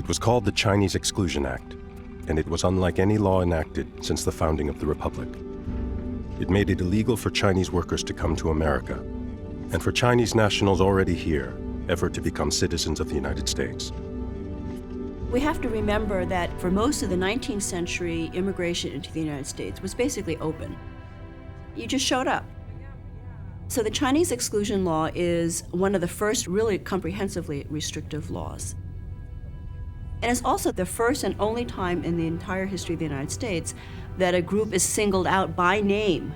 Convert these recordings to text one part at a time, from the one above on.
It was called the Chinese Exclusion Act, and it was unlike any law enacted since the founding of the Republic. It made it illegal for Chinese workers to come to America, and for Chinese nationals already here ever to become citizens of the United States. We have to remember that for most of the 19th century, immigration into the United States was basically open. You just showed up. So the Chinese exclusion law is one of the first really comprehensively restrictive laws. And it's also the first and only time in the entire history of the United States that a group is singled out by name,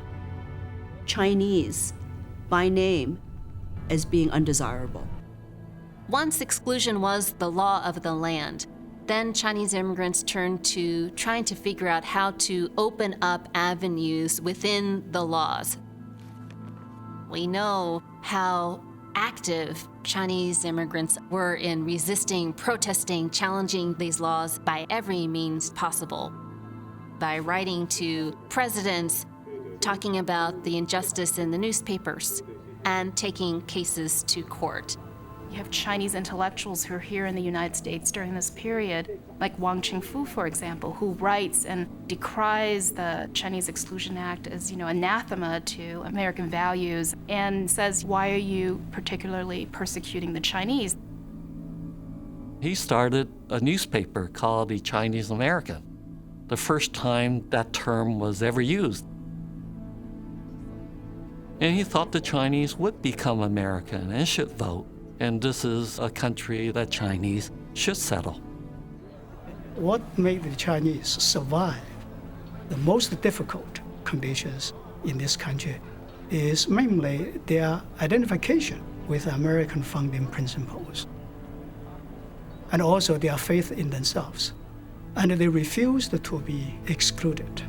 Chinese, by name, as being undesirable. Once exclusion was the law of the land, then Chinese immigrants turned to trying to figure out how to open up avenues within the laws. We know how active Chinese immigrants were in resisting, protesting, challenging these laws by every means possible. By writing to presidents, talking about the injustice in the newspapers, and taking cases to court. You have Chinese intellectuals who are here in the United States during this period, like Wang Qingfu, for example, who writes and decries the Chinese Exclusion Act as, anathema to American values, and says, why are you particularly persecuting the Chinese? He started a newspaper called the Chinese American, the first time that term was ever used. And he thought the Chinese would become American and should vote. And this is a country that Chinese should settle. What made the Chinese survive the most difficult conditions in this country is mainly their identification with American founding principles, and also their faith in themselves. And they refused to be excluded.